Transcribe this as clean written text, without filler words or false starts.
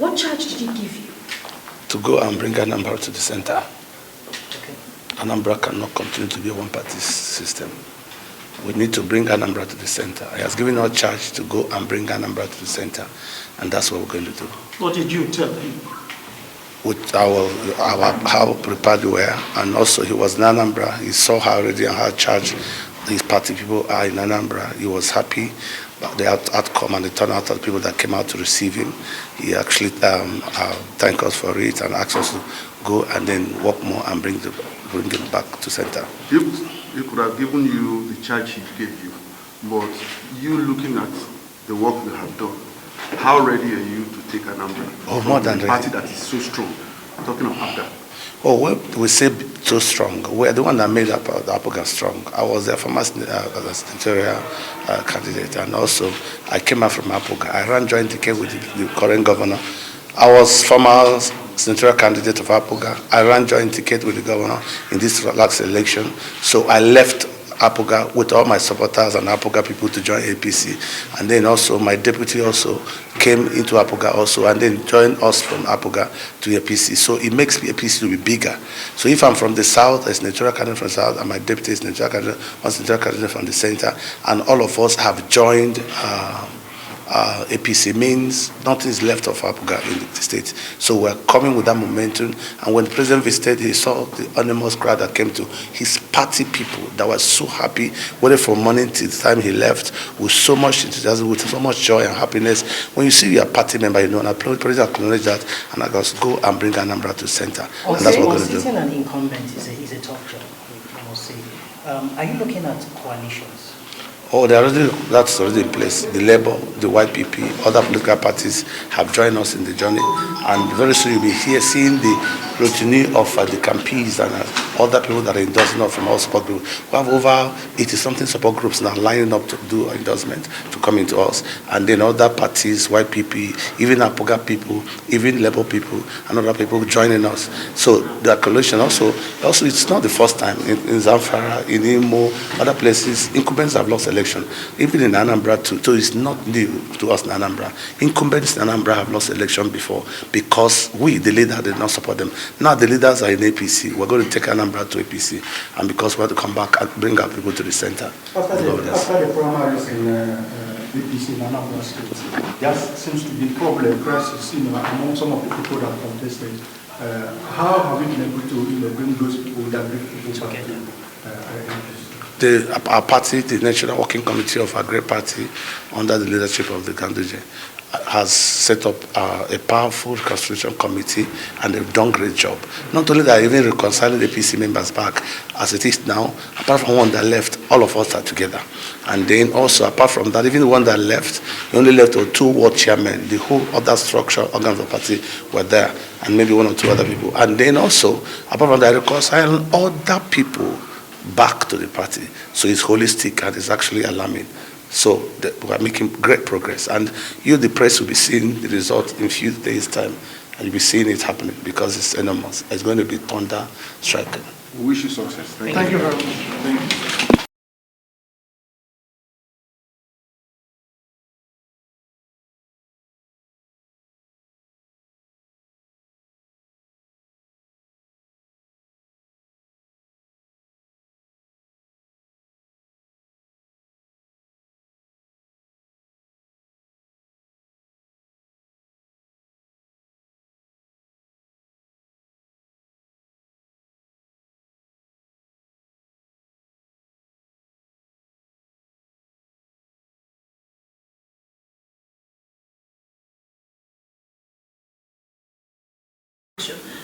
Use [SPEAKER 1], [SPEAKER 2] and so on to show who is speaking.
[SPEAKER 1] What charge did he give you?
[SPEAKER 2] To go and bring Anambra to the center.
[SPEAKER 1] Okay.
[SPEAKER 2] Anambra cannot continue to be a one-party system. We need to bring Anambra to the center. He has given us charge to go and bring Anambra to the center, and that's what we're going to do.
[SPEAKER 3] What did you tell him?
[SPEAKER 2] With how prepared we were, and also he was in Anambra. He saw how already and how charged these party people are in Anambra. He was happy about the outcome and the turnout of the people that came out to receive him. He actually thanked us for it and asked us to go and then work more and bring it back to center.
[SPEAKER 4] He could have given you the charge he gave you, but you looking at the work you have done, how ready are you to take Anambra?
[SPEAKER 2] Oh, more than ready.
[SPEAKER 4] A party that is so strong. I'm talking of APGA.
[SPEAKER 2] Oh, well, we say so strong. We're the one that made the APGA strong. I was their former senatorial candidate, and also I came out from APGA. I ran joint ticket with the current governor. I was former senatorial candidate of APGA. I ran joint ticket with the governor in this last election. So I left APGA with all my supporters and APGA people to join APC. And then also my deputy also came into APGA also and then joined us from APGA to APC. So it makes APC to be bigger. So if I'm from the south, a senatorial candidate from the south, and my deputy is senatorial candidate, one senatorial candidate from the center, and all of us have joined APC, means nothing is left of APGA in the state. So we're coming with that momentum. And when the president visited, he saw the enormous crowd that came to his party people that were so happy, whether from morning till the time he left, with so much enthusiasm, with so much joy and happiness. When you see your party member, you know, and the president acknowledge that, and I goes, go and bring Anambra to center.
[SPEAKER 1] Okay.
[SPEAKER 2] And that's what we're going to do.
[SPEAKER 1] Sitting an incumbent is a tough job, I must say. Are you looking at coalitions?
[SPEAKER 2] Oh, that's already in place. The Labour, the YPP, other political parties have joined us in the journey. And very soon you'll be here seeing the progeny of the campees and other people that are endorsing us from our support group. We have over 80-something support groups now lining up to do endorsement to come into us. And then other parties, YPP, even APGA people, even Labour people, and other people joining us. So the coalition also it's not the first time. In Zamfara, in Imo, other places, incumbents have lost elections. Even in Anambra too, so it's not new to us in Anambra. Incumbents in Anambra have lost election before because we, the leader, did not support them. Now the leaders are in APC. We're going to take Anambra to APC, and because we have to come back and bring our people to the center.
[SPEAKER 3] After the primaries in APC in Anambra State, there seems to be problem, crisis, among some of the people that contested. How have we been able to bring those people that bring people together?
[SPEAKER 2] Our party, the National Working Committee of our great party, under the leadership of the Ganduje, has set up a powerful reconstruction committee, and they've done a great job. Not only that, even reconciling the APC members back as it is now, apart from one that left, all of us are together. And then also, apart from that, even the one that left, he only left with 2 ward chairmen. The whole other structure, organs of the party were there, and maybe 1 or 2 other people. And then also, apart from that, reconciling other people back to the party. So it's holistic and it's actually alarming. So we are making great progress. And you, the press, will be seeing the result in a few days' time. And you'll be seeing it happening because it's enormous. It's going to be thunder striking.
[SPEAKER 4] We wish you success.
[SPEAKER 3] Thank you very much. Thank you.